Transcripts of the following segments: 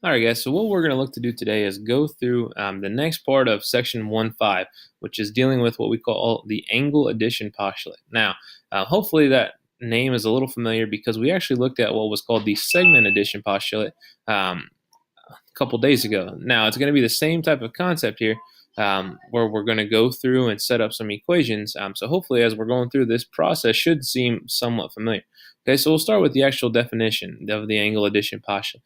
All right, guys. So what we're going to look to do today is go through the next part of section 1.5, which is dealing with what we call the angle addition postulate. Now, hopefully that name is a little familiar because we actually looked at what was called the segment addition postulate a couple days ago. Now, it's going to be the same type of concept here, where we're going to go through and set up some equations. So hopefully, as we're going through this process, should seem somewhat familiar. Okay, so we'll start with the actual definition of the angle addition postulate.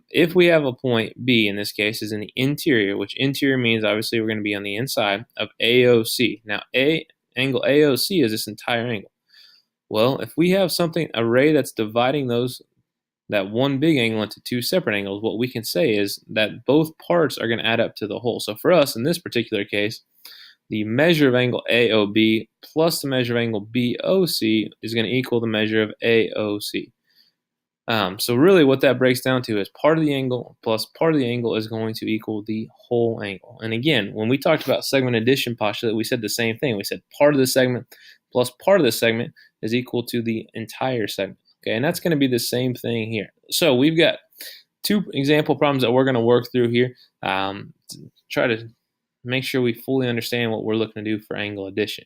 If we have a point B, in this case, is in the interior, which interior means obviously we're going to be on the inside of AOC. Now, angle AOC is this entire angle. Well, if we have something array that's dividing that one big angle into two separate angles, what we can say is that both parts are going to add up to the whole. So for us, in this particular case, the measure of angle AOB plus the measure of angle BOC is going to equal the measure of AOC. So really what that breaks down to is part of the angle plus part of the angle is going to equal the whole angle. And again, when we talked about segment addition postulate, we said the same thing. We said part of the segment plus part of the segment is equal to the entire segment. Okay, and that's going to be the same thing here. So we've got two example problems that we're going to work through here to try to make sure we fully understand what we're looking to do for angle addition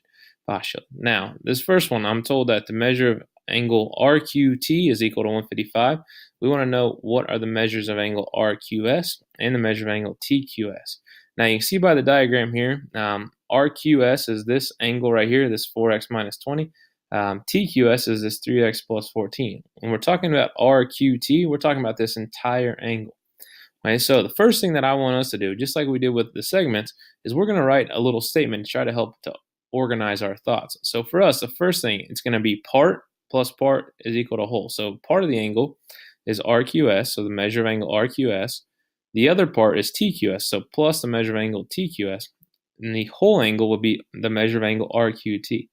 postulate. Now, this first one, I'm told that the measure of angle RQT is equal to 155. We want to know what are the measures of angle RQS and the measure of angle TQS. Now, you can see by the diagram here, RQS is this angle right here, this 4x minus 20. TQS is this 3x plus 14. When we're talking about RQT, we're talking about this entire angle. Right, so the first thing that I want us to do, just like we did with the segments, is we're going to write a little statement to try to help to organize our thoughts. So for us, the first thing, it's going to be part plus part is equal to whole. So part of the angle is RQS, so the measure of angle RQS. The other part is TQS, so plus the measure of angle TQS. And the whole angle will be the measure of angle RQT.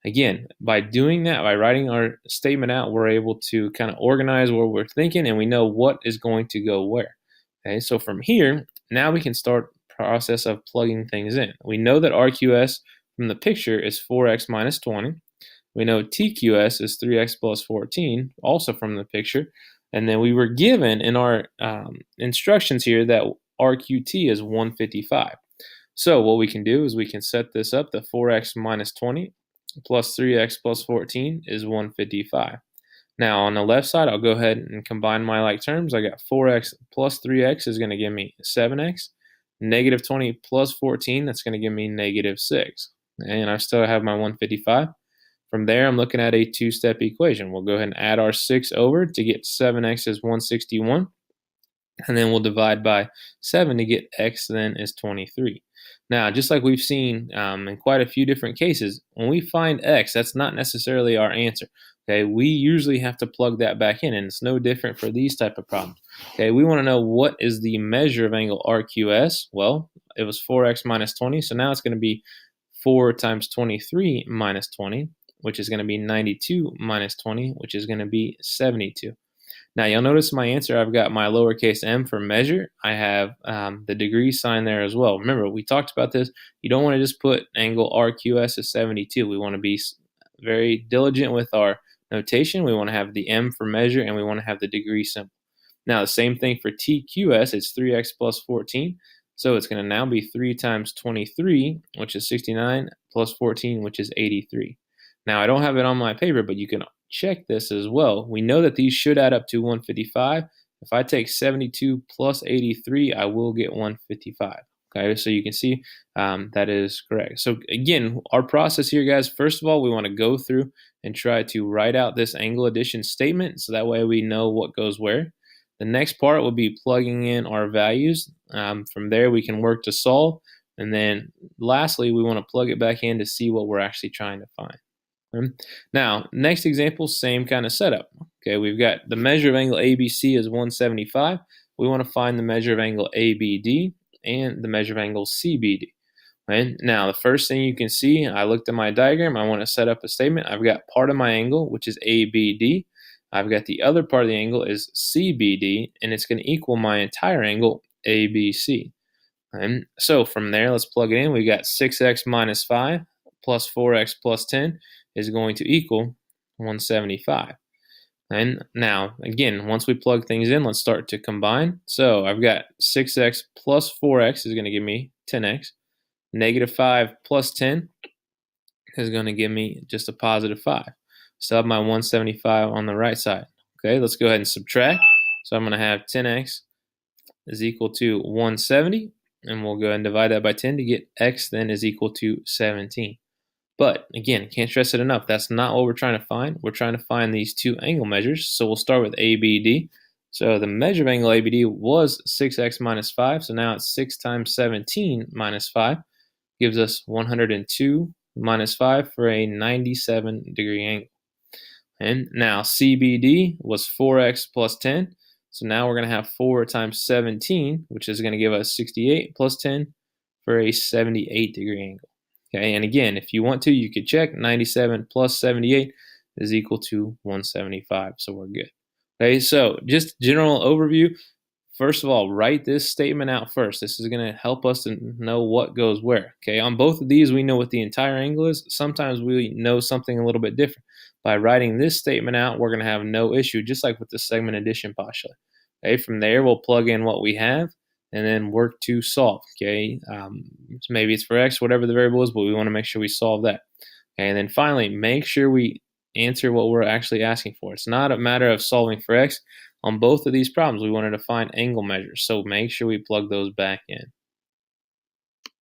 Again, by doing that, by writing our statement out, we're able to kind of organize what we're thinking and we know what is going to go where. Okay, so from here, now we can start process of plugging things in. We know that RQS from the picture is 4x minus 20. We know TQS is 3x plus 14, also from the picture. And then we were given in our instructions here that RQT is 155. So what we can do is we can set this up. The 4x minus 20 plus 3x plus 14 is 155. Now on the left side, I'll go ahead and combine my like terms. I got 4x plus 3x is going to give me 7x. Negative 20 plus 14, that's going to give me negative 6. And I still have my 155. From there, I'm looking at a two-step equation. We'll go ahead and add our 6 over to get 7x is 161. And then we'll divide by 7 to get x then is 23. Now, just like we've seen in quite a few different cases, when we find x, that's not necessarily our answer. Okay, we usually have to plug that back in, and it's no different for these type of problems. Okay, we want to know what is the measure of angle RQS. Well, it was 4x minus 20, so now it's going to be 4 times 23 minus 20, which is going to be 92 minus 20, which is going to be 72. Now, you'll notice my answer, I've got my lowercase m for measure. I have the degree sign there as well. Remember, we talked about this. You don't want to just put angle RQS as 72. We want to be very diligent with our notation. We want to have the m for measure, and we want to have the degree symbol. Now, the same thing for TQS. It's 3x plus 14. So it's going to now be 3 times 23, which is 69, plus 14, which is 83. Now, I don't have it on my paper, but you can check this as well. We know that these should add up to 155. If I take 72 plus 83, I will get 155. Okay, so you can see that is correct. So again, our process here, guys, first of all, we want to go through and try to write out this angle addition statement so that way we know what goes where. The next part will be plugging in our values. From there, we can work to solve. And then lastly, we want to plug it back in to see what we're actually trying to find. Now, next example, same kind of setup. Okay, we've got the measure of angle ABC is 175. We want to find the measure of angle ABD and the measure of angle CBD. Right? Now, the first thing you can see, I looked at my diagram. I want to set up a statement. I've got part of my angle, which is ABD. I've got the other part of the angle is CBD, and it's going to equal my entire angle ABC. And so from there, let's plug it in. We got 6x minus 5 plus 4x plus 10 is going to equal 175. And now, again, once we plug things in, let's start to combine. So I've got 6x plus 4x is going to give me 10x. Negative 5 plus 10 is going to give me just a positive 5. Still have my 175 on the right side. Okay, let's go ahead and subtract. So I'm going to have 10x is equal to 170, and we'll go ahead and divide that by 10 to get x then is equal to 17. But again, can't stress it enough. That's not what we're trying to find. We're trying to find these two angle measures. So we'll start with ABD. So the measure of angle ABD was 6x minus 5. So now it's 6 times 17 minus 5 gives us 102 minus 5 for a 97-degree angle. And now CBD was 4x plus 10. So now we're going to have 4 times 17, which is going to give us 68 plus 10 for a 78-degree angle. Okay, and again, if you want to, you could check 97 plus 78 is equal to 175. So we're good. Okay, so just general overview. First of all, write this statement out first. This is going to help us to know what goes where. Okay, on both of these, we know what the entire angle is. Sometimes we know something a little bit different. By writing this statement out, we're going to have no issue, just like with the segment addition postulate. Okay, from there, we'll plug in what we have and then work to solve. Okay, so maybe it's for x, whatever the variable is, but we want to make sure we solve that. Okay, and then finally, make sure we answer what we're actually asking for. It's not a matter of solving for x. On both of these problems, we wanted to find angle measures, so make sure we plug those back in.